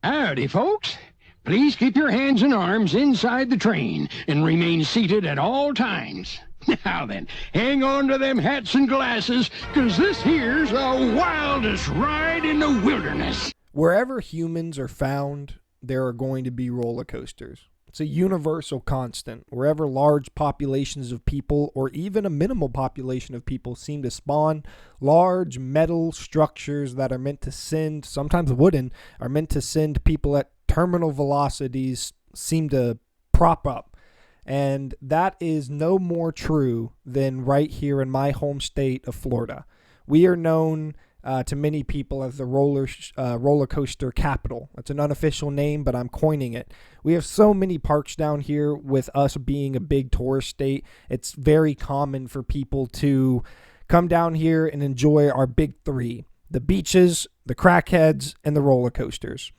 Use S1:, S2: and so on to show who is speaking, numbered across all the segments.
S1: Howdy, folks. Please keep your hands and arms inside the train and remain seated at all times. Now then, hang on to them hats and glasses, 'cause this here's the wildest ride in the wilderness.
S2: Wherever humans are found, there are going to be roller coasters. It's a universal constant. Wherever large populations of people, or even a minimal population of people, seem to spawn, large metal structures that are meant to send, sometimes wooden, are meant to send people at terminal velocities, seem to prop up. And that is no more true than right here in my home state of Florida. We are known to many people as the roller coaster capital. That's an unofficial name, but I'm coining it. We have so many parks down here. With us being a big tourist state, it's very common for people to come down here and enjoy our big three: the beaches, the crackheads, and the roller coasters.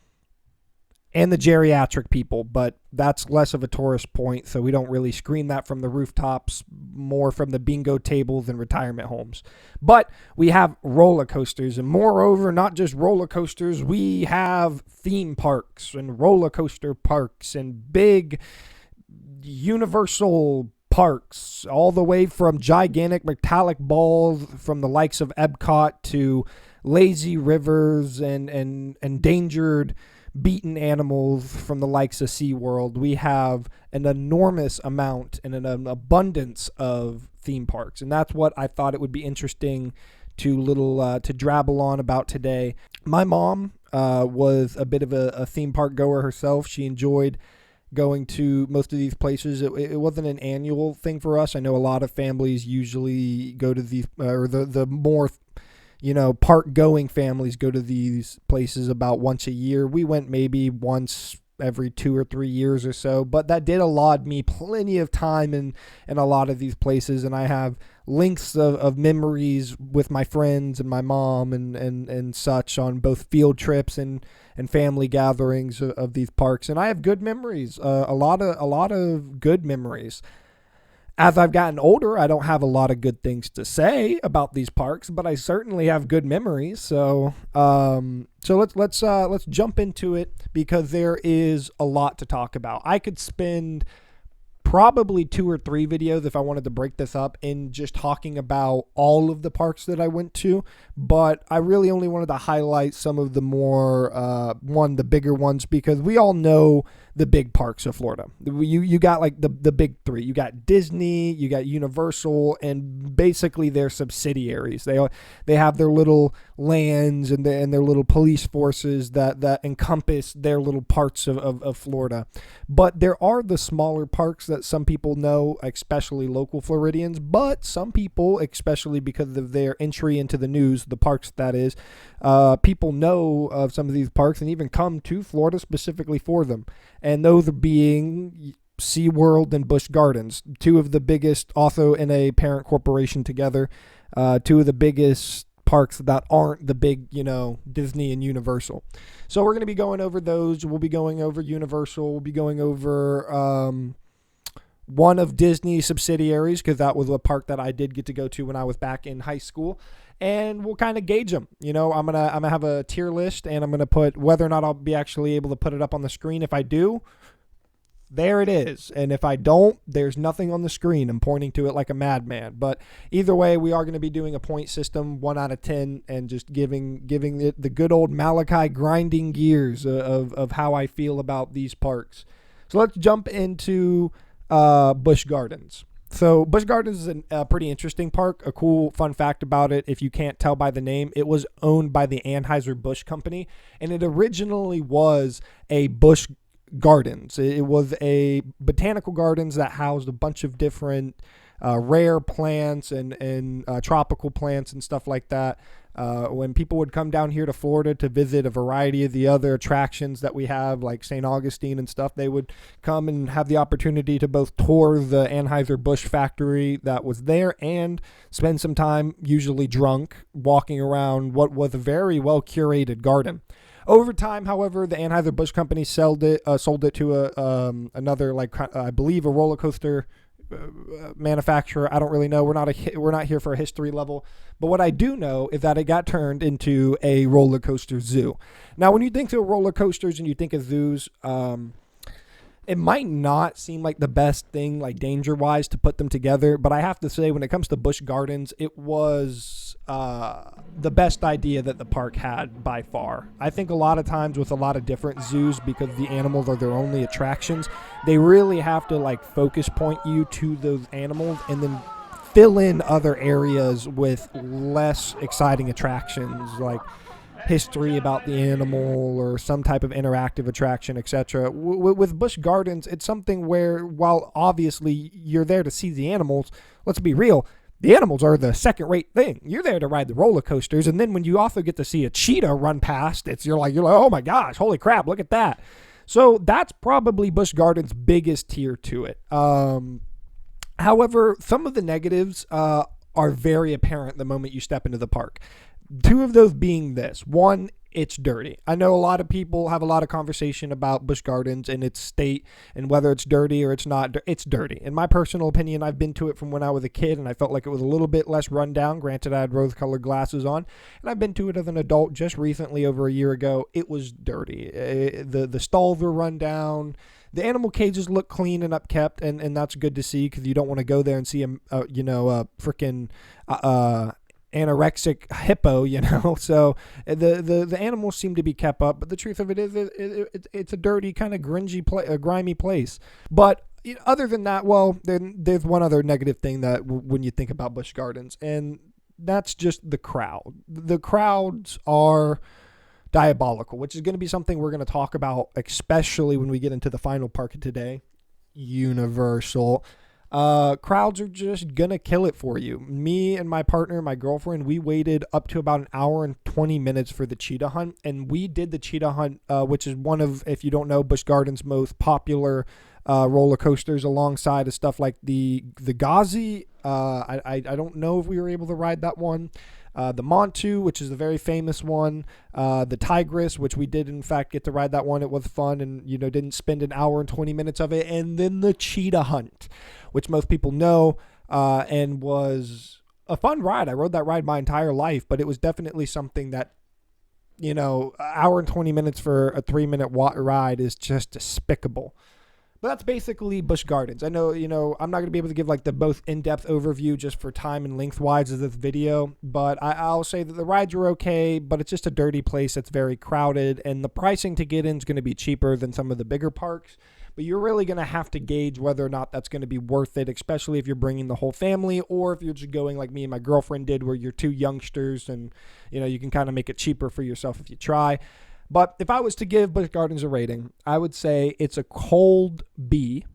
S2: And the geriatric people, but that's less of a tourist point, so we don't really scream that from the rooftops, more from the bingo tables and retirement homes. But we have roller coasters, and moreover, not just roller coasters, we have theme parks and roller coaster parks and big universal parks, all the way from gigantic metallic balls from the likes of Epcot to lazy rivers and endangered beaten animals from the likes of SeaWorld. We have an enormous amount and an abundance of theme parks, and that's what I thought it would be interesting to drabble on about today. My mom was a bit of a theme park goer herself. She enjoyed going to most of these places. It wasn't an annual thing for us. I know a lot of families usually go to these, or the more park-going families go to these places about once a year. We went maybe once every 2 or 3 years or so, but that did allot me plenty of time in a lot of these places, and I have links of memories with my friends and my mom and such on both field trips and family gatherings of these parks, and I have good memories, a lot of good memories. As I've gotten older, I don't have a lot of good things to say about these parks, but I certainly have good memories. So let's jump into it, because there is a lot to talk about. I could spend probably 2 or 3 videos if I wanted to break this up in just talking about all of the parks that I went to, but I really only wanted to highlight some of the more the bigger ones, because we all know the big parks of Florida. You got like the big 3. You got Disney, you got Universal, and basically their subsidiaries. They have their little lands and their little police forces that encompass their little parts of Florida. But there are the smaller parks that some people know, especially local Floridians, but some people, especially because of their entry into the news, the parks that is, people know of some of these parks and even come to Florida specifically for them. And those are being SeaWorld and Busch Gardens, 2 of the biggest, also in a parent corporation together, 2 of the biggest parks that aren't the big, Disney and Universal. So we're going to be going over those. We'll be going over Universal. We'll be going over one of Disney's subsidiaries, because that was a park that I did get to go to when I was back in high school. And we'll kind of gauge them. I'm gonna have a tier list, and I'm gonna put whether or not I'll be actually able to put it up on the screen. If I do, there it is. And if I don't, there's nothing on the screen. I'm pointing to it like a madman. But either way, we are going to be doing a point system, 1 out of 10, and just giving it the good old Malachi grinding gears of how I feel about these parks. So let's jump into Busch Gardens. So Busch Gardens is a pretty interesting park. A cool fun fact about it, if you can't tell by the name, it was owned by the Anheuser-Busch Company, and it originally was a Busch Gardens. It was a botanical gardens that housed a bunch of different rare plants and tropical plants and stuff like that. When people would come down here to Florida to visit a variety of the other attractions that we have, like St. Augustine and stuff, they would come and have the opportunity to both tour the Anheuser-Busch factory that was there and spend some time, usually drunk, walking around what was a very well curated garden. Over time, however, the Anheuser-Busch Company sold it to another, I believe, a roller coaster manufacturer, I don't really know. We're not here for a history level. But what I do know is that it got turned into a roller coaster zoo. Now, when you think of roller coasters and you think of zoos, it might not seem like the best thing, like danger-wise, to put them together. But I have to say, when it comes to Busch Gardens, it was the best idea that the park had by far. I think a lot of times with a lot of different zoos, because the animals are their only attractions, they really have to like focus point you to those animals and then fill in other areas with less exciting attractions, like history about the animal or some type of interactive attraction, etc. With Busch Gardens, it's something where, while obviously you're there to see the animals, let's be real, the animals are the second-rate thing. You're there to ride the roller coasters, and then when you also get to see a cheetah run past, you're like, oh my gosh, holy crap, look at that. So that's probably Busch Gardens' biggest tier to it. However, some of the negatives are very apparent the moment you step into the park. Two of those being this. One, it's dirty. I know a lot of people have a lot of conversation about Busch Gardens and its state and whether it's dirty or it's not. It's dirty. In my personal opinion, I've been to it from when I was a kid and I felt like it was a little bit less run down. Granted, I had rose-colored glasses on. And I've been to it as an adult just recently, over a year ago. It was dirty. The stalls were run down. The animal cages look clean and upkept, and that's good to see, because you don't want to go there and see a freaking anorexic hippo, So the animals seem to be kept up, but the truth of it is, it's a dirty, kind of grimy place. But other than that, well, then there's one other negative thing that when you think about Busch Gardens, and that's just the crowd. The crowds are diabolical, which is going to be something we're going to talk about, especially when we get into the final park of today, Universal. Crowds are just going to kill it for you. Me and my partner, my girlfriend, we waited up to about an hour and 20 minutes for the cheetah hunt, and we did the cheetah hunt, which is one of, if you don't know, Busch Gardens' most popular roller coasters, alongside of stuff like the Ghazi. I don't know if we were able to ride that one. The Montu, which is a very famous one, the Tigris, which we did in fact get to ride that one. It was fun, and didn't spend an hour and 20 minutes of it. And then the cheetah hunt, which most people know, and was a fun ride. I rode that ride my entire life, but it was definitely something that, hour and 20 minutes for a 3-minute ride is just despicable. But that's basically Busch Gardens. I know, I'm not going to be able to give like the both in-depth overview just for time and lengthwise of this video, but I'll say that the rides are okay, but it's just a dirty place that's very crowded, and the pricing to get in is going to be cheaper than some of the bigger parks, but you're really going to have to gauge whether or not that's going to be worth it, especially if you're bringing the whole family, or if you're just going like me and my girlfriend did, where you're two youngsters and, you can kind of make it cheaper for yourself if you try. But if I was to give Busch Gardens a rating, I would say it's a cold B,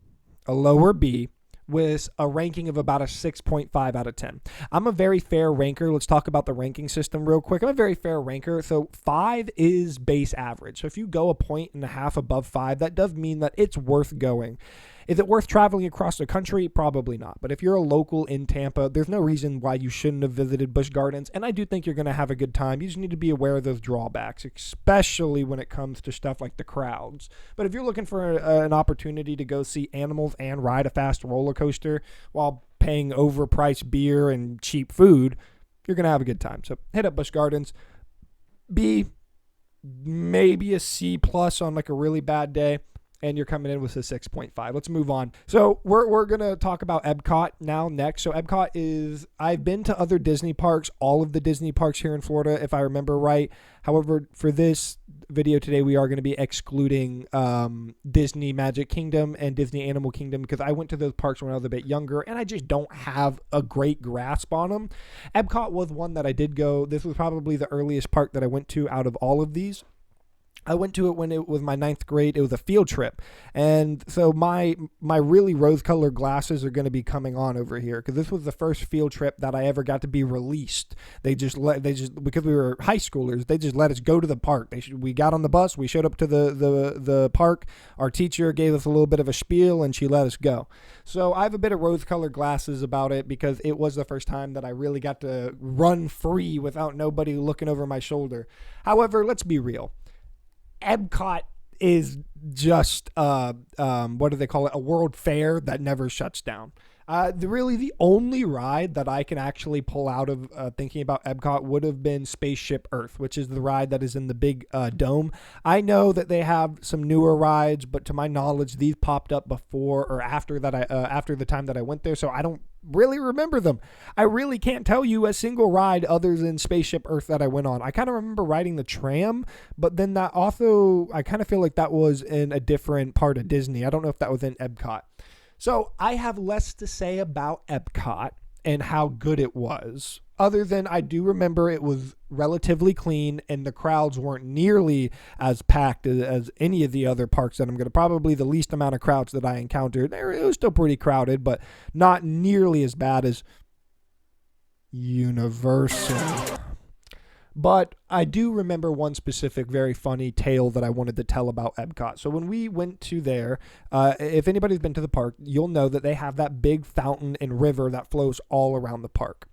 S2: a lower B, with a ranking of about a 6.5 out of 10. I'm a very fair ranker. Let's talk about the ranking system real quick. I'm a very fair ranker. So 5 is base average. So if you go 1.5 points above 5, that does mean that it's worth going. Is it worth traveling across the country? Probably not. But if you're a local in Tampa, there's no reason why you shouldn't have visited Busch Gardens. And I do think you're going to have a good time. You just need to be aware of those drawbacks, especially when it comes to stuff like the crowds. But if you're looking for an opportunity to go see animals and ride a fast roller coaster while paying overpriced beer and cheap food, you're going to have a good time. So hit up Busch Gardens. B, maybe a C plus on like a really bad day. And you're coming in with a 6.5. Let's move on. So we're going to talk about Epcot now next. So Epcot is, I've been to other Disney parks, all of the Disney parks here in Florida, if I remember right. However, for this video today, we are going to be excluding Disney Magic Kingdom and Disney Animal Kingdom, because I went to those parks when I was a bit younger and I just don't have a great grasp on them. Epcot was one that I did go. This was probably the earliest park that I went to out of all of these. I went to it when it was my 9th grade. It was a field trip. And so my really rose-colored glasses are going to be coming on over here, because this was the first field trip that I ever got to be released. Because we were high schoolers, they just let us go to the park. We got on the bus, we showed up to the park. Our teacher gave us a little bit of a spiel, and she let us go. So I have a bit of rose-colored glasses about it, because it was the first time that I really got to run free without nobody looking over my shoulder. However, let's be real. Epcot is just, what do they call it? A world fair that never shuts down. Really, the only ride that I can actually pull out of thinking about Epcot would have been Spaceship Earth, which is the ride that is in the big dome. I know that they have some newer rides, but to my knowledge, these popped up before or after that. After the time that I went there, so I don't really remember them. I really can't tell you a single ride other than Spaceship Earth that I went on. I kind of remember riding the tram, but then that also, I kind of feel like that was in a different part of Disney. I don't know if that was in Epcot. So I have less to say about Epcot and how good it was, other than I do remember it was relatively clean and the crowds weren't nearly as packed as any of the other parks that I'm going to, probably the least amount of crowds that I encountered. It was still pretty crowded, but not nearly as bad as Universal. But I do remember one specific very funny tale that I wanted to tell about Epcot. So when we went to there, if anybody's been to the park, you'll know that they have that big fountain and river that flows all around the park.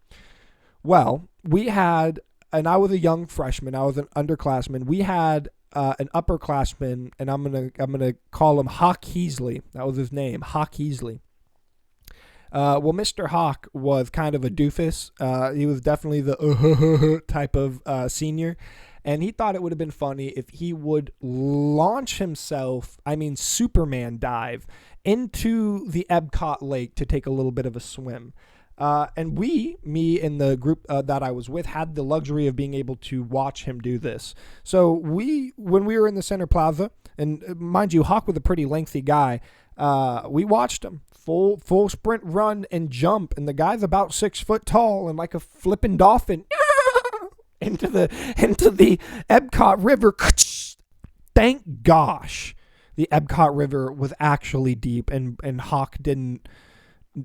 S2: Well, we had, and I was a young freshman, I was an underclassman. We had an upperclassman, and I'm gonna call him Hawk Heasley. That was his name, Hawk Heasley. Well, Mr. Hawk was kind of a doofus. He was definitely the type of senior. And he thought it would have been funny if he would launch himself, Superman dive, into the Epcot lake to take a little bit of a swim. And me and the group that I was with, had the luxury of being able to watch him do this. So when we were in the center plaza, and mind you, Hawk was a pretty lengthy guy, we watched him full sprint, run, and jump, and the guy's about 6 foot tall and like a flipping dolphin into the Epcot River. Thank gosh the Epcot River was actually deep, and Hawk didn't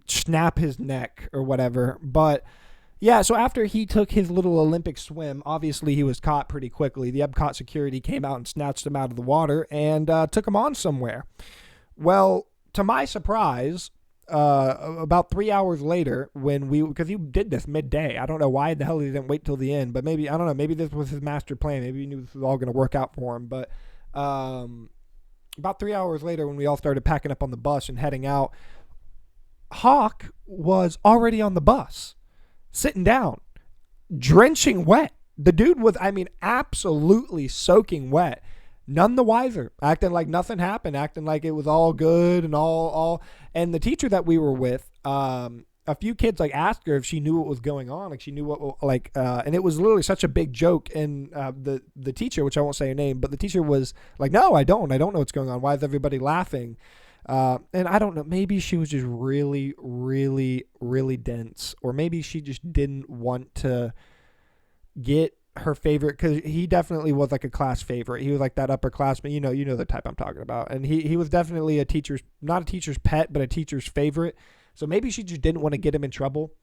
S2: snap his neck or whatever. But yeah, so after he took his little Olympic swim, obviously he was caught pretty quickly. The Epcot security came out and snatched him out of the water and took him on somewhere. Well, to my surprise, about 3 hours later, because he did this midday. I don't know why the hell he didn't wait till the end, but maybe, I don't know, maybe this was his master plan. Maybe he knew this was all going to work out for him. But about 3 hours later, when we all started packing up on the bus and heading out, Hawk was already on the bus, sitting down, drenching wet. The dude was, absolutely soaking wet. None the wiser, acting like nothing happened, acting like it was all good and all. And the teacher that we were with, a few kids asked her if she knew what was going on, like she knew what and it was literally such a big joke. And the teacher, which I won't say her name, but the teacher was like, "No, I don't know what's going on. Why is everybody laughing?" And I don't know, maybe she was just really, really, really dense, or maybe she just didn't want to get her favorite, because he definitely was like a class favorite. He was like that upperclassman, you know the type I'm talking about. And he was definitely not a teacher's pet, but a teacher's favorite. So maybe she just didn't want to get him in trouble.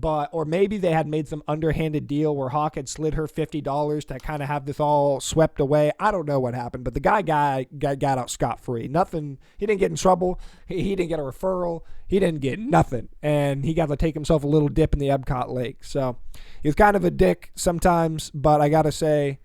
S2: Or maybe they had made some underhanded deal where Hawk had slid her $50 to kind of have this all swept away. I don't know what happened, but the guy got out scot-free. Nothing. He didn't get in trouble. He didn't get a referral. He didn't get nothing. And he got to take himself a little dip in the Epcot lake. So he was kind of a dick sometimes, but I got to say,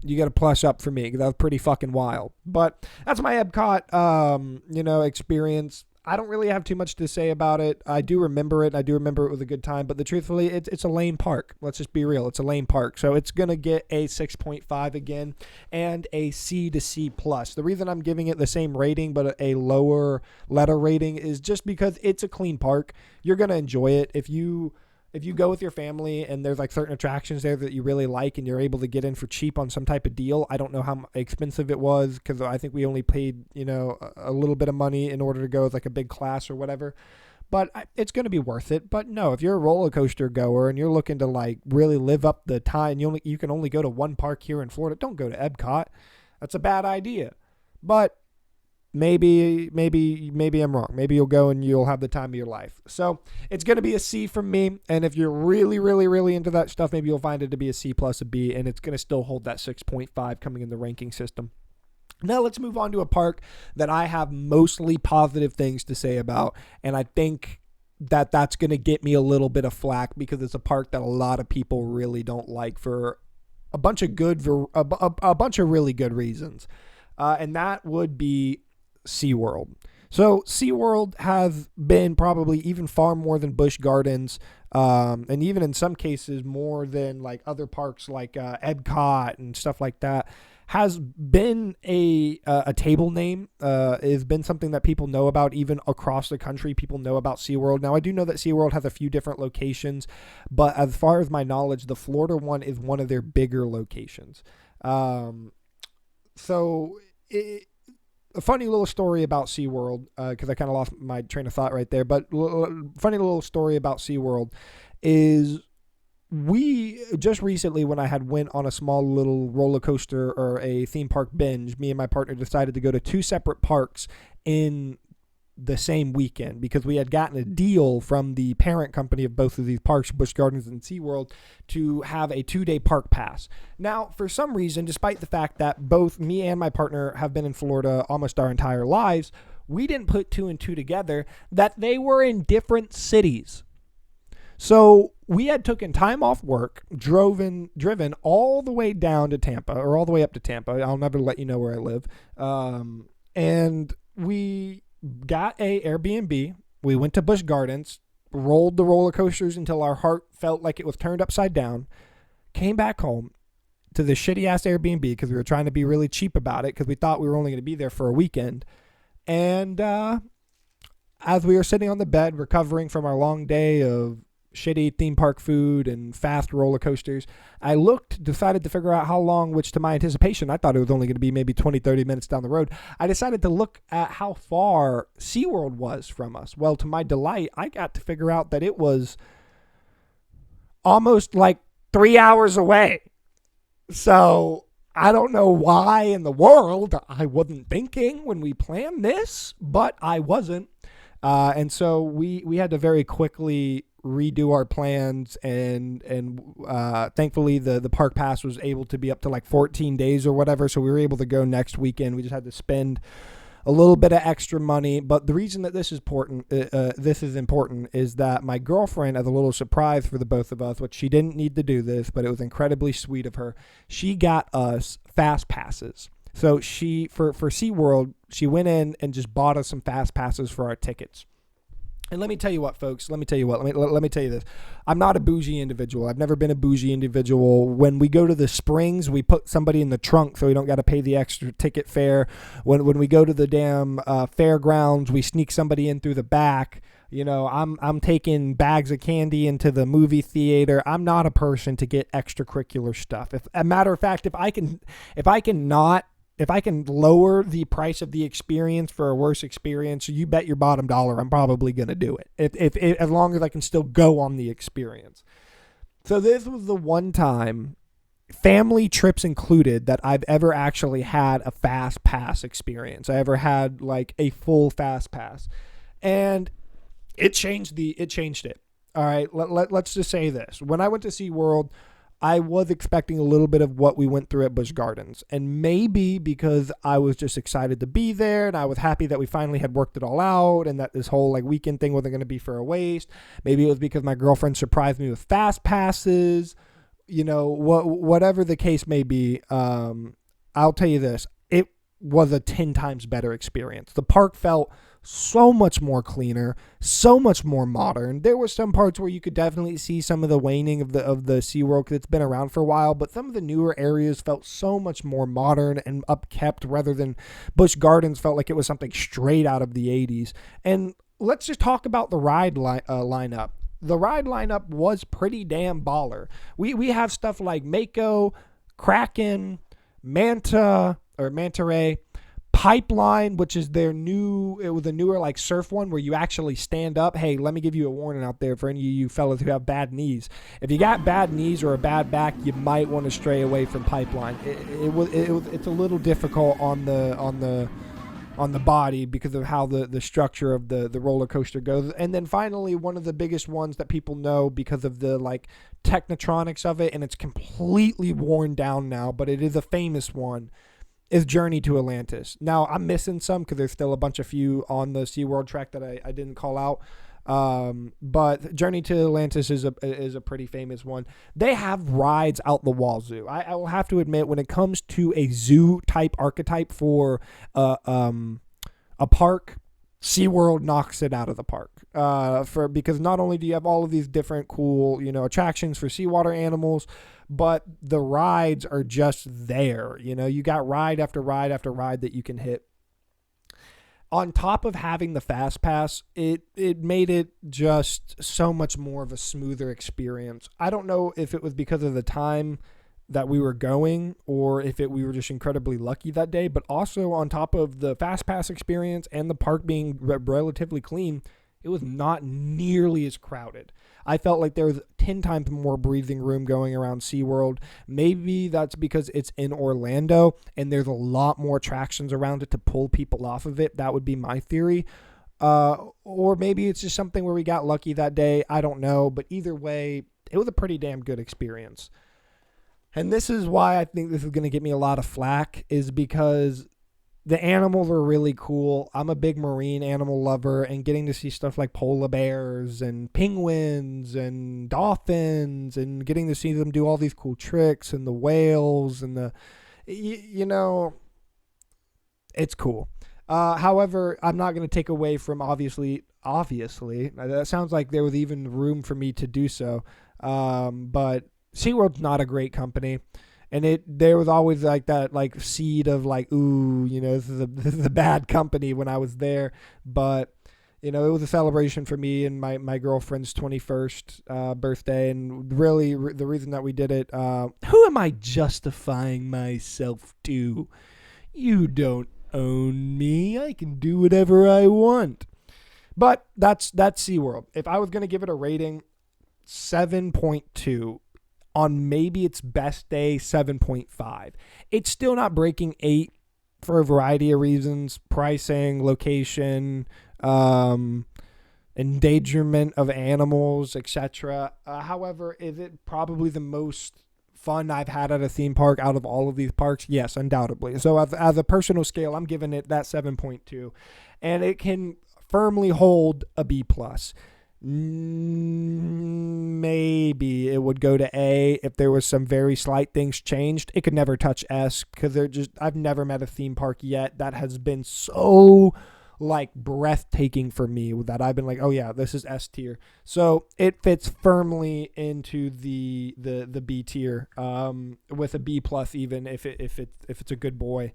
S2: you got to plus up for me, because that was pretty fucking wild. But that's my Epcot, experience. I don't really have too much to say about it. I do remember it. I do remember it was a good time. But truthfully, it's a lame park. Let's just be real. It's a lame park. So it's going to get a 6.5 again and a C to C+. The reason I'm giving it the same rating but a lower letter rating is just because it's a clean park. You're going to enjoy it. If you go with your family and there's certain attractions there that you really like and you're able to get in for cheap on some type of deal. I don't know how expensive it was, because I think we only paid, a little bit of money in order to go with a big class or whatever. But it's going to be worth it. But no, if you're a roller coaster goer and you're looking to really live up the time, you can only go to one park here in Florida. Don't go to Epcot. That's a bad idea. But maybe I'm wrong. Maybe you'll go and you'll have the time of your life. So it's going to be a C from me. And if you're really, really, really into that stuff, maybe you'll find it to be a C plus a B, and it's going to still hold that 6.5 coming in the ranking system. Now let's move on to a park that I have mostly positive things to say about. And I think that's going to get me a little bit of flack, because it's a park that a lot of people really don't like for a bunch of really good reasons. And that would be SeaWorld. So SeaWorld has been probably even far more than Busch Gardens, and even in some cases more than like other parks like Epcot and stuff like that, has been a table name. Has been something that people know about even across the country. People know about SeaWorld. Now, I do know that SeaWorld has a few different locations, but as far as my knowledge, the Florida one is one of their bigger locations. So a funny little story about SeaWorld, because I kind of lost my train of thought right there, but funny little story about SeaWorld is we just recently, when I had went on a small little roller coaster or a theme park binge, me and my partner decided to go to two separate parks in the same weekend because we had gotten a deal from the parent company of both of these parks, Busch Gardens and SeaWorld, to have a 2-day park pass. Now, for some reason, despite the fact that both me and my partner have been in Florida almost our entire lives, we didn't put two and two together that they were in different cities. So we had taken time off work, driven all the way down to Tampa, or all the way up to Tampa. I'll never let you know where I live. And we got a Airbnb. We went to Busch Gardens, rolled the roller coasters until our heart felt like it was turned upside down, came back home to the shitty-ass Airbnb because we were trying to be really cheap about it because we thought we were only going to be there for a weekend. And as we were sitting on the bed recovering from our long day of shitty theme park food and fast roller coasters, I decided to figure out how long, which to my anticipation, I thought it was only going to be maybe 20, 30 minutes down the road. I decided to look at how far SeaWorld was from us. Well, to my delight, I got to figure out that it was almost like 3 hours away. So I don't know why in the world I wasn't thinking when we planned this, but I wasn't. And so we had to very quickly redo our plans, and thankfully the park pass was able to be up to like 14 days or whatever, so we were able to go next weekend. We just had to spend a little bit of extra money, but the reason that this is important is that my girlfriend, as a little surprise for the both of us, which she didn't need to do this, but it was incredibly sweet of her, she got us fast passes. So she, for SeaWorld, she went in and just bought us some fast passes for our tickets. And let me tell you what, folks, let me tell you this. I'm not a bougie individual. I've never been a bougie individual. When we go to the Springs, we put somebody in the trunk so we don't got to pay the extra ticket fare. When we go to the damn fairgrounds, we sneak somebody in through the back. You know, I'm taking bags of candy into the movie theater. I'm not a person to get extracurricular stuff. If a matter of fact, if I can lower the price of the experience for a worse experience, you bet your bottom dollar I'm probably going to do it. If as long as I can still go on the experience. So this was the one time, family trips included, that I've ever actually had a fast pass experience. I ever had like a full fast pass. And it changed it. All right, let's just say this. When I went to SeaWorld, I was expecting a little bit of what we went through at Busch Gardens. And maybe because I was just excited to be there and I was happy that we finally had worked it all out and that this whole like weekend thing wasn't going to be for a waste. Maybe it was because my girlfriend surprised me with fast passes. You know, whatever the case may be, I'll tell you this. It was a 10 times better experience. The park felt so much more cleaner, so much more modern. There were some parts where you could definitely see some of the waning of the SeaWorld because it's been around for a while, but some of the newer areas felt so much more modern and upkept rather than Busch Gardens felt like it was something straight out of the 80s. And let's just talk about the ride lineup. The ride lineup was pretty damn baller. We have stuff like Mako, Kraken, Manta Ray, Pipeline, which is it was a newer like surf one where you actually stand up. Hey, let me give you a warning out there for any of you fellas who have bad knees. If you got bad knees or a bad back, you might want to stray away from Pipeline. It's a little difficult on the body because of how the structure of the roller coaster goes. And then finally, one of the biggest ones that people know because of the like technotronics of it, and it's completely worn down now, but it is a famous one, is Journey to Atlantis. Now, I'm missing some because there's still a bunch of few on the SeaWorld track that I didn't call out. But Journey to Atlantis is a pretty famous one. They have rides out the wazoo. I will have to admit, when it comes to a zoo type archetype for a park, SeaWorld knocks it out of the park. Because not only do you have all of these different cool, attractions for seawater animals, but the rides are just there. You got ride after ride after ride that you can hit. On top of having the Fast Pass, it made it just so much more of a smoother experience. I don't know if it was because of the time that we were going or if we were just incredibly lucky that day, but also on top of the Fast Pass experience and the park being relatively clean, it was not nearly as crowded. I felt like there was 10 times more breathing room going around SeaWorld. Maybe that's because it's in Orlando and there's a lot more attractions around it to pull people off of it. That would be my theory. Or maybe it's just something where we got lucky that day. I don't know. But either way, it was a pretty damn good experience. And this is why I think this is going to get me a lot of flack, is because the animals are really cool. I'm a big marine animal lover, and getting to see stuff like polar bears and penguins and dolphins and getting to see them do all these cool tricks and the whales and it's cool. However, I'm not going to take away from obviously, that sounds like there was even room for me to do so. But SeaWorld's not a great company. And there was always like that seed of this is a bad company when I was there. But, it was a celebration for me and my girlfriend's 21st birthday. And really the reason that we did it, who am I justifying myself to? You don't own me. I can do whatever I want. But that's SeaWorld. If I was going to give it a rating, 7.2. On maybe its best day, 7.5. It's still not breaking 8 for a variety of reasons: pricing, location, endangerment of animals, etc. However, is it probably the most fun I've had at a theme park out of all of these parks? Yes, undoubtedly. So as a personal scale, I'm giving it that 7.2. And it can firmly hold a B+. Maybe it would go to A if there was some very slight things changed. It could never touch S because I've never met a theme park yet that has been so breathtaking for me that I've been like, oh yeah, this is S tier. So it fits firmly into the B tier, with a B+ even if it's a good boy.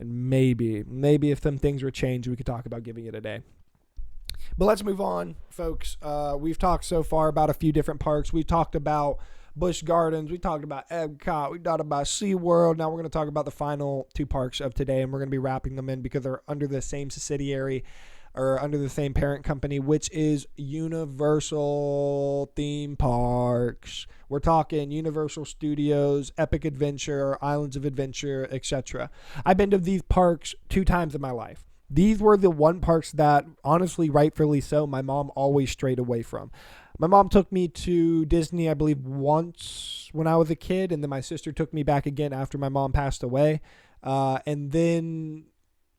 S2: And maybe if some things were changed, we could talk about giving it a day. But let's move on, folks. We've talked so far about a few different parks. We talked about Busch Gardens. We talked about Epcot. We talked about SeaWorld. Now we're going to talk about the final 2 parks of today, and we're going to be wrapping them in because they're under the same subsidiary or under the same parent company, which is Universal Theme Parks. We're talking Universal Studios, Epic Adventure, Islands of Adventure, etc. I've been to these parks 2 times in my life. These were the one parks that, honestly, rightfully so, my mom always strayed away from. My mom took me to Disney, I believe, once when I was a kid, and then my sister took me back again after my mom passed away. And then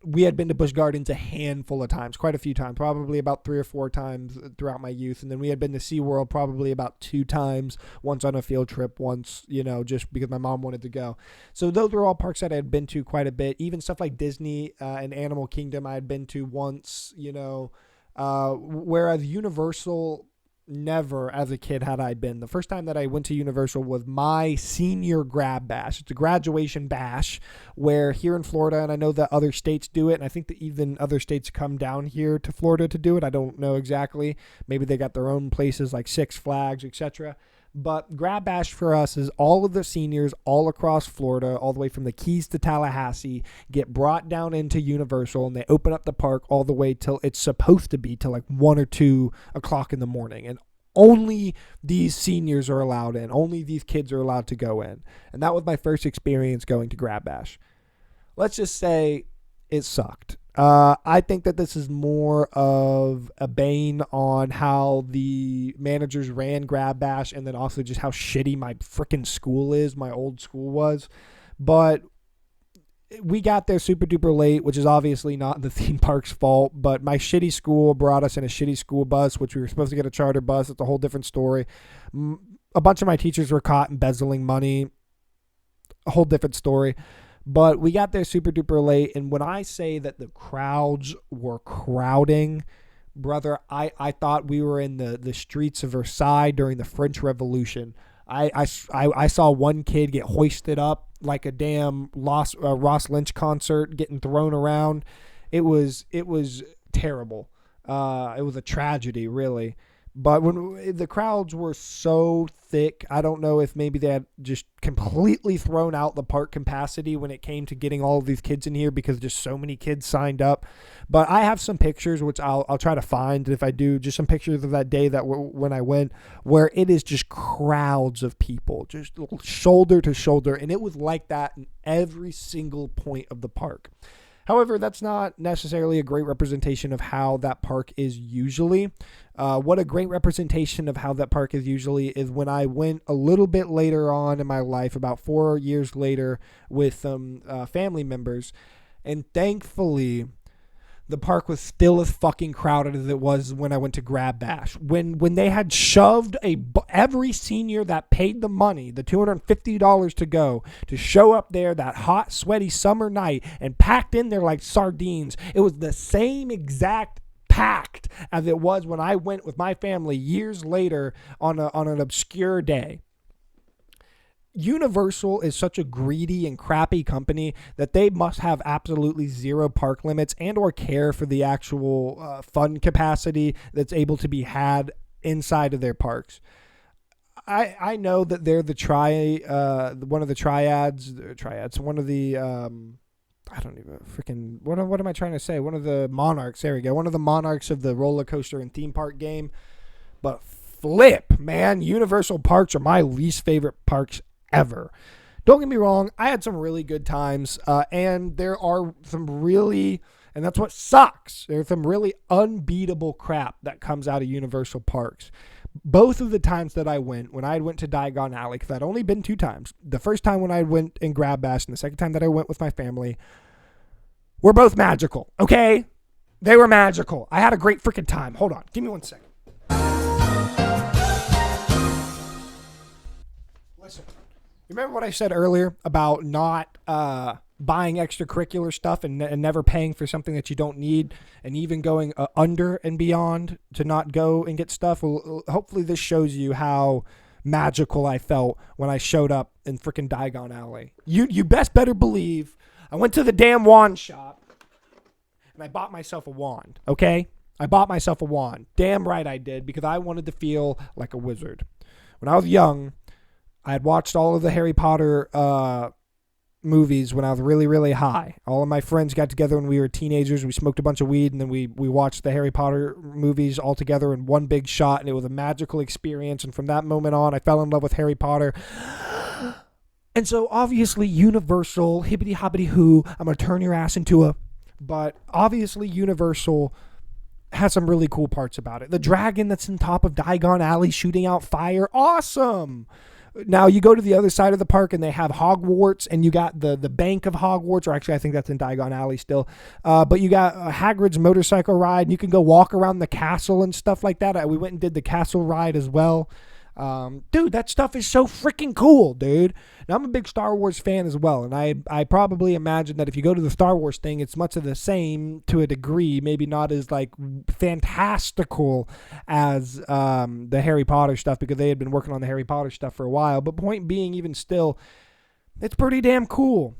S2: we had been to Busch Gardens a handful of times, quite a few times, probably about 3 or 4 times throughout my youth. And then we had been to SeaWorld probably about 2 times, once on a field trip, once, just because my mom wanted to go. So those were all parks that I had been to quite a bit. Even stuff like Disney and Animal Kingdom I had been to once, whereas Universal, never as a kid had I been. The first time that I went to Universal was my senior grad bash. It's a graduation bash where here in Florida, and I know that other states do it, and I think that even other states come down here to Florida to do it. I don't know exactly. Maybe they got their own places like Six Flags, etc. But grad bash for us is all of the seniors all across Florida, all the way from the Keys to Tallahassee, get brought down into Universal, and they open up the park all the way till it's supposed to be till like 1 or 2 o'clock in the morning. And only these seniors are allowed in. Only these kids are allowed to go in. And that was my first experience going to grad bash. Let's just say it sucked. I think that this is more of a bane on how the managers ran Grab Bash, and then also just how shitty my freaking school is, my old school was. But we got there super duper late, which is obviously not the theme park's fault, but my shitty school brought us in a shitty school bus, which we were supposed to get a charter bus. It's a whole different story. A bunch of my teachers were caught embezzling money. A whole different story. But we got there super duper late, and when I say that the crowds were crowding, brother, I thought we were in the streets of Versailles during the French Revolution. I saw one kid get hoisted up like a damn Ross Lynch concert, getting thrown around. It was terrible. It was a tragedy, really. But when the crowds were so thick, I don't know if maybe they had just completely thrown out the park capacity when it came to getting all of these kids in here because just so many kids signed up. But I have some pictures, which I'll try to find. If I do, just some pictures of that day when I went, where it is just crowds of people, just shoulder to shoulder. And it was like that in every single point of the park. However, that's not necessarily a great representation of how that park is usually. What a great representation of how that park is usually is when I went a little bit later on in my life, about 4 years later, with some family members. And thankfully, the park was still as fucking crowded as it was when I went to Grab Bash. When they had shoved every senior that paid the money, the $250 to go, to show up there that hot, sweaty summer night and packed in there like sardines, it was the same exact packed as it was when I went with my family years later on an obscure day. Universal is such a greedy and crappy company that they must have absolutely zero park limits and or care for the actual fun capacity that's able to be had inside of their parks. I know that they're one of the triads, one of the I don't even freaking what am I trying to say? One of the monarchs. There we go. One of the monarchs of the roller coaster and theme park game. But flip, man, Universal parks are my least favorite parks ever. Don't get me wrong, I had some really good times, and there are some really, and that's what sucks, there's some really unbeatable crap that comes out of Universal parks. Both of the times that I went, when I went to Diagon Alley, because I'd only been 2 times, the first time when I went in Grab Bash and the second time that I went with my family, were both magical, okay? They were magical. I had a great freaking time. Hold on, give me 1 second. Listen. Remember what I said earlier about not buying extracurricular stuff and never paying for something that you don't need, and even going under and beyond to not go and get stuff? Well, hopefully this shows you how magical I felt when I showed up in freaking Diagon Alley. You best better believe I went to the damn wand shop and I bought myself a wand, okay? I bought myself a wand. Damn right I did, because I wanted to feel like a wizard. When I was young, I had watched all of the Harry Potter movies when I was really, really high. All of my friends got together when we were teenagers. We smoked a bunch of weed, and then we watched the Harry Potter movies all together in one big shot, and it was a magical experience. And from that moment on, I fell in love with Harry Potter. And so, obviously, Universal, hibbity-hobbity-hoo, I'm going to turn your ass into a... But, obviously, Universal has some really cool parts about it. The dragon that's in top of Diagon Alley shooting out fire, awesome! Now, you go to the other side of the park, and they have Hogwarts, and you got the Bank of Hogwarts, or actually, I think that's in Diagon Alley still. But you got Hagrid's motorcycle ride, and you can go walk around the castle and stuff like that. We went and did the castle ride as well. Dude, that stuff is so freaking cool, dude. Now, I'm a big Star Wars fan as well, and I probably imagine that if you go to the Star Wars thing, it's much of the same to a degree, maybe not as like fantastical as the Harry Potter stuff, because they had been working on the Harry Potter stuff for a while. But point being, even still, it's pretty damn cool.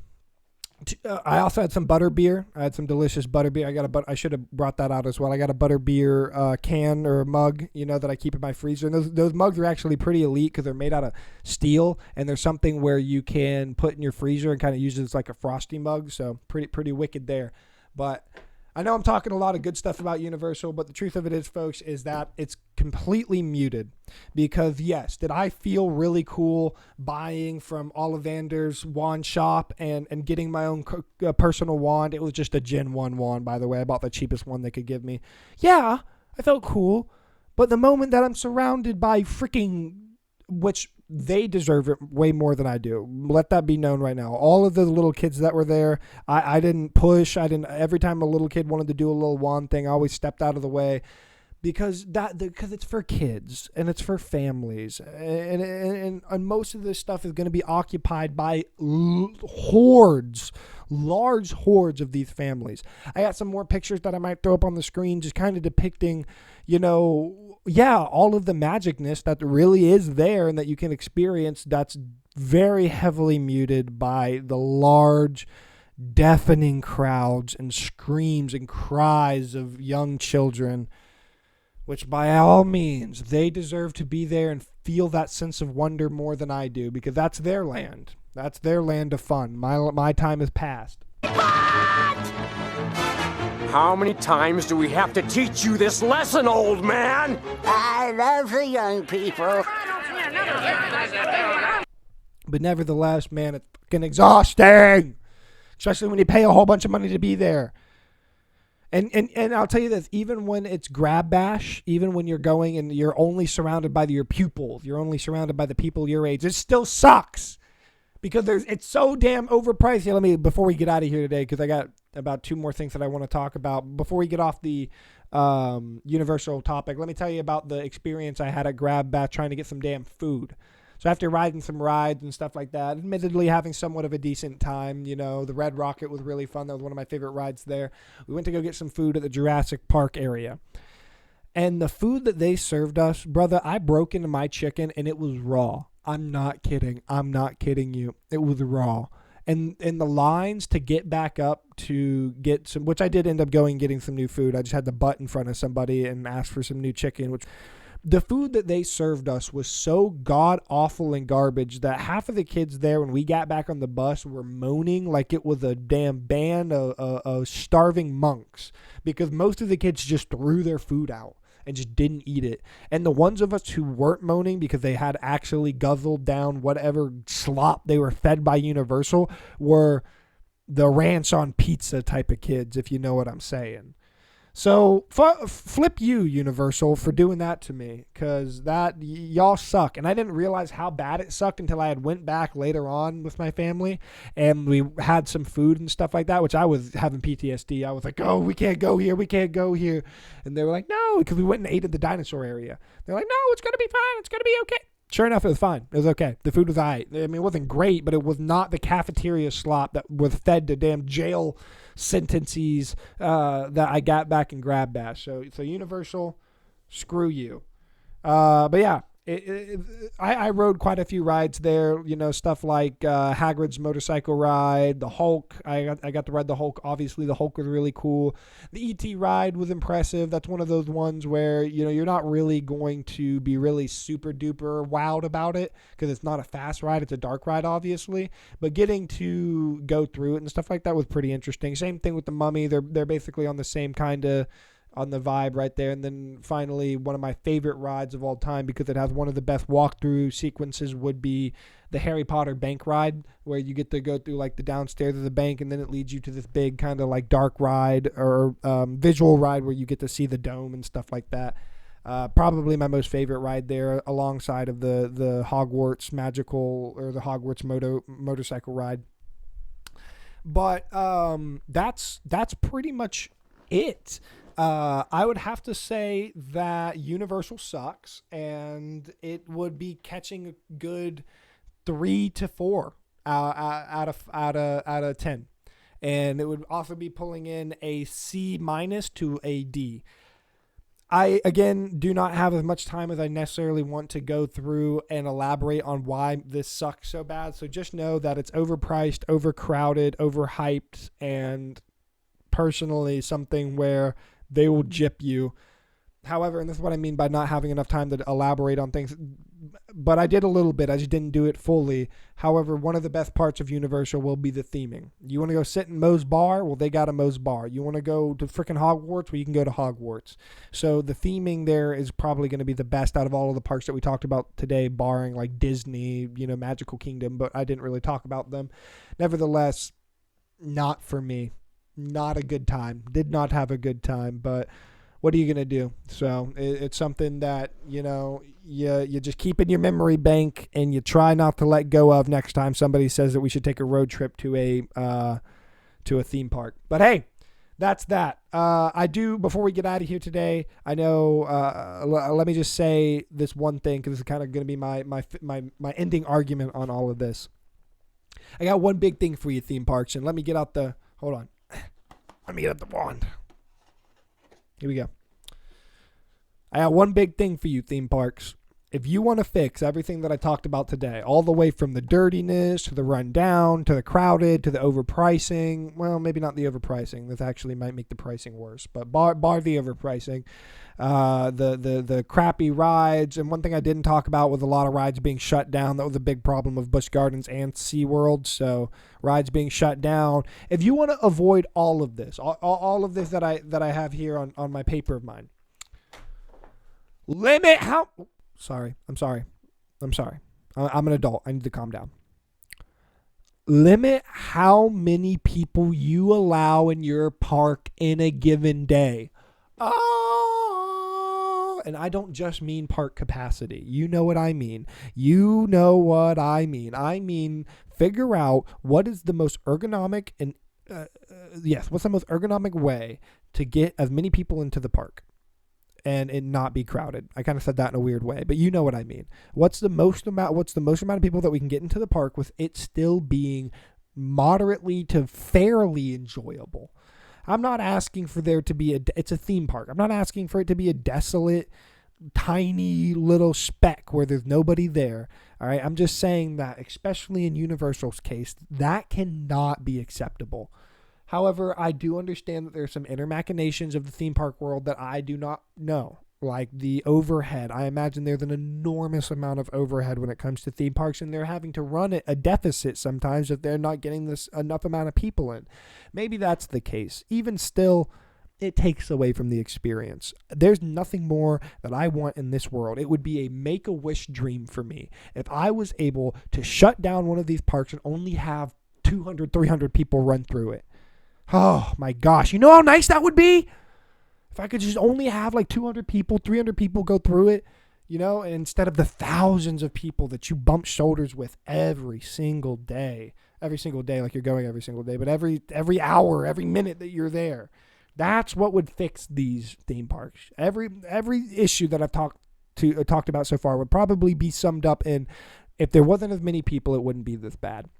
S2: I also had some butter beer. I had some delicious butter beer. I should have brought that out as well. I got a butter beer can or a mug, that I keep in my freezer. And those mugs are actually pretty elite because they're made out of steel, and there's something where you can put in your freezer and kind of use it as like a frosty mug. So pretty wicked there. But I know I'm talking a lot of good stuff about Universal, but the truth of it is, folks, is that it's completely muted. Because, yes, did I feel really cool buying from Ollivander's wand shop and getting my own personal wand? It was just a Gen 1 wand, by the way. I bought the cheapest one they could give me. Yeah, I felt cool. But the moment that I'm surrounded by freaking, which they deserve it way more than I do. Let that be known right now. All of the little kids that were there, I didn't push. Every time a little kid wanted to do a little wand thing, I always stepped out of the way. because it's for kids and it's for families, and most of this stuff is going to be occupied by large hordes of these families. I got some more pictures that I might throw up on the screen, just kind of depicting, all of the magicness that really is there and that you can experience. That's very heavily muted by the large, deafening crowds and screams and cries of young children, which by all means, they deserve to be there and feel that sense of wonder more than I do, because that's their land. That's their land of fun. My time has passed.
S3: How many times do we have to teach you this lesson, old man?
S4: I love the young people.
S2: But nevertheless, man, it's fucking exhausting. Especially when you pay a whole bunch of money to be there. And I'll tell you this, even when it's grab bash, even when you're going and you're only surrounded by your pupils, you're only surrounded by the people your age, it still sucks. Because it's so damn overpriced. Here, before we get out of here today, because I got about 2 more things that I want to talk about. Before we get off the Universal topic, let me tell you about the experience I had at Grab Bash trying to get some damn food. So after riding some rides and stuff like that, admittedly having somewhat of a decent time, the Red Rocket was really fun. That was one of my favorite rides there. We went to go get some food at the Jurassic Park area. And the food that they served us, brother, I broke into my chicken and it was raw. I'm not kidding. I'm not kidding you. It was raw. And the lines to get back up to get some, which I did end up going and getting some new food. I just had to butt in front of somebody and ask for some new chicken, which the food that they served us was so god-awful and garbage that half of the kids there, when we got back on the bus, were moaning like it was a damn band of starving monks, because most of the kids just threw their food out and just didn't eat it. And the ones of us who weren't moaning because they had actually guzzled down whatever slop they were fed by Universal were the ranch on pizza type of kids, if you know what I'm saying. So flip you, Universal, for doing that to me, because y'all suck. And I didn't realize how bad it sucked until I had went back later on with my family and we had some food and stuff like that, which I was having PTSD. I was like, oh, we can't go here. We can't go here. And they were like, no, because we went and ate at the dinosaur area. They're like, no, it's going to be fine. It's going to be okay. Sure enough, it was fine. It was okay. The food was all right. I mean, it wasn't great, but it was not the cafeteria slop that was fed to damn jail sentences that I got back in Grab Bash. So Universal, screw you. But yeah, I rode quite a few rides there, stuff like Hagrid's motorcycle ride, the Hulk. I got to ride the Hulk. Obviously, the Hulk was really cool. The E.T. ride was impressive. That's one of those ones where, you're not really going to be really super duper wowed about it because it's not a fast ride. It's a dark ride, obviously. But getting to go through it and stuff like that was pretty interesting. Same thing with the Mummy. They're basically on the same kind of on the vibe right there. And then finally, one of my favorite rides of all time, because it has one of the best walkthrough sequences, would be the Harry Potter bank ride, where you get to go through like the downstairs of the bank, and then it leads you to this big kind of like dark ride or visual ride where you get to see the dome and stuff like that. Probably my most favorite ride there, alongside of the Hogwarts magical or the Hogwarts motorcycle ride. But that's pretty much it. I would have to say that Universal sucks, and it would be catching a good 3 to 4 out of 10, and it would also be pulling in a C- to a D. I, again, do not have as much time as I necessarily want to go through and elaborate on why this sucks so bad. So just know that it's overpriced, overcrowded, overhyped, and personally something where they will gyp you. However, and this is what I mean by not having enough time to elaborate on things, but I did a little bit. I just didn't do it fully. However, one of the best parts of Universal will be the theming. You want to go sit in Moe's Bar? Well, they got a Moe's Bar. You want to go to freaking Hogwarts? Well, you can go to Hogwarts. So the theming there is probably going to be the best out of all of the parks that we talked about today, barring like Disney, Magical Kingdom, but I didn't really talk about them. Nevertheless, not for me. Not a good time. Did not have a good time, but what are you going to do? So it's something that, you just keep in your memory bank and you try not to let go of next time somebody says that we should take a road trip to a theme park. But hey, that's that. I do, before we get out of here today, I know, let me just say this one thing, because this is kind of going to be my ending argument on all of this. I got one big thing for you, theme parks, and let me get out the, hold on. Let me get out the wand. Here we go. I got one big thing for you, theme parks. If you want to fix everything that I talked about today, all the way from the dirtiness to the rundown to the crowded to the overpricing, well, maybe not the overpricing. That actually might make the pricing worse, but bar the overpricing, the crappy rides. And one thing I didn't talk about was a lot of rides being shut down. That was a big problem of Busch Gardens and SeaWorld. So rides being shut down. If you want to avoid all of this, all of this that I have here on my paper of mine, limit how... I'm sorry. I'm an adult. I need to calm down. Limit how many people you allow in your park in a given day. Oh, and I don't just mean park capacity. You know what I mean. I mean, figure out what is the most ergonomic and what's the most ergonomic way to get as many people into the park and it not be crowded. I kind of said that in a weird way, but you know what I mean. What's the most amount of people that we can get into the park with it still being moderately to fairly enjoyable? I'm not asking for there to be it's a theme park. I'm not asking for it to be a desolate, tiny little speck where there's nobody there. All right. I'm just saying that, especially in Universal's case, that cannot be acceptable. However, I do understand that there are some inner machinations of the theme park world that I do not know, like the overhead. I imagine there's an enormous amount of overhead when it comes to theme parks, and they're having to run at a deficit sometimes if they're not getting this enough amount of people in. Maybe that's the case. Even still, it takes away from the experience. There's nothing more that I want in this world. It would be a make-a-wish dream for me if I was able to shut down one of these parks and only have 200, 300 people run through it. Oh my gosh. You know how nice that would be? If I could just only have like 200 people, 300 people go through it, instead of the thousands of people that you bump shoulders with every single day, like you're going every single day, but every hour, every minute that you're there. That's what would fix these theme parks. Every issue that I've talked about so far would probably be summed up in, if there wasn't as many people, it wouldn't be this bad.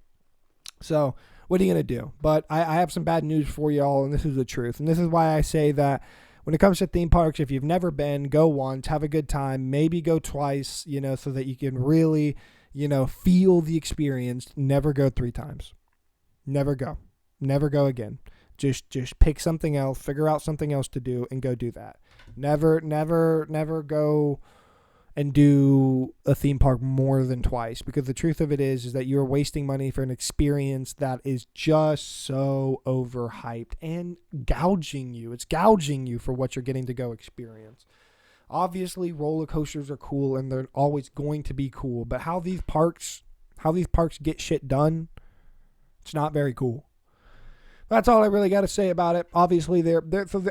S2: So what are you going to do? But I have some bad news for you all, and this is the truth. And this is why I say that when it comes to theme parks, if you've never been, go once, have a good time, maybe go twice, so that you can really, feel the experience. Never go 3 times. Never go. Never go again. Just pick something else, figure out something else to do, and go do that. Never go and do a theme park more than twice, because the truth of it is that you're wasting money for an experience that is just so overhyped and gouging you. It's gouging you for what you're getting to go experience. Obviously, roller coasters are cool and they're always going to be cool, but how these parks get shit done, it's not very cool. That's all I really got to say about it. Obviously,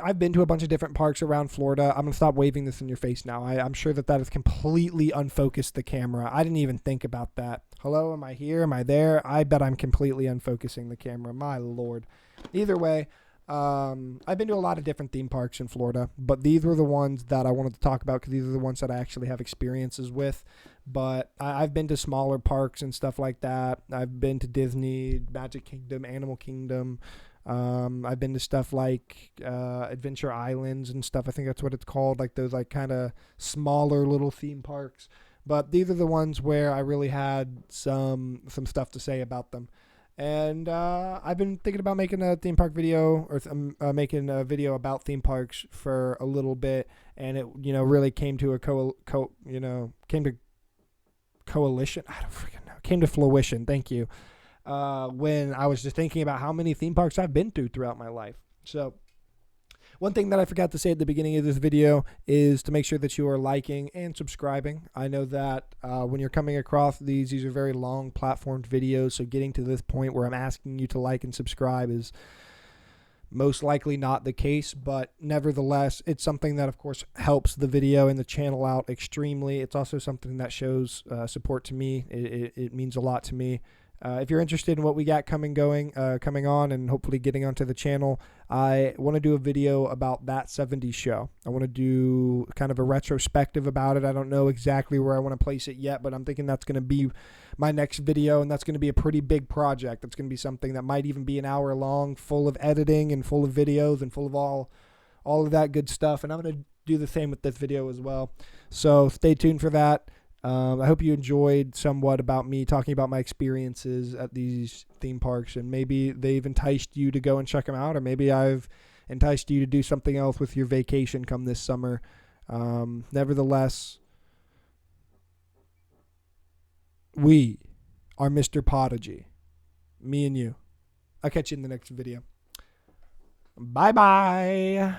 S2: I've been to a bunch of different parks around Florida. I'm going to stop waving this in your face now. I'm sure that has completely unfocused the camera. I didn't even think about that. Hello, am I here? Am I there? I bet I'm completely unfocusing the camera. My Lord. Either way, I've been to a lot of different theme parks in Florida, but these were the ones that I wanted to talk about because these are the ones that I actually have experiences with. But I've been to smaller parks and stuff like that. I've been to Disney, Magic Kingdom, Animal Kingdom. I've been to stuff like Adventure Islands and stuff. I think that's what it's called, like those like kind of smaller little theme parks. But these are the ones where I really had some stuff to say about them. And I've been thinking about making a theme park video, or making a video about theme parks for a little bit, and it really came to coalition. I don't freaking know. Came to fruition. Thank you. When I was just thinking about how many theme parks I've been throughout my life. So one thing that I forgot to say at the beginning of this video is to make sure that you are liking and subscribing. I know that when you're coming across these are very long platformed videos, so getting to this point where I'm asking you to like and subscribe is most likely not the case, but nevertheless, it's something that, of course, helps the video and the channel out extremely. It's also something that shows support to me. It means a lot to me. If you're interested in what we got coming on and hopefully getting onto the channel, I want to do a video about that 70s show. I want to do kind of a retrospective about it. I don't know exactly where I want to place it yet, but I'm thinking that's going to be my next video, and that's going to be a pretty big project. It's going to be something that might even be an hour long, full of editing and full of videos and full of all of that good stuff. And I'm going to do the same with this video as well. So stay tuned for that. I hope you enjoyed somewhat about me talking about my experiences at these theme parks, and maybe they've enticed you to go and check them out, or maybe I've enticed you to do something else with your vacation come this summer. Nevertheless, we are Mr. Podigy. Me and you. I'll catch you in the next video. Bye-bye.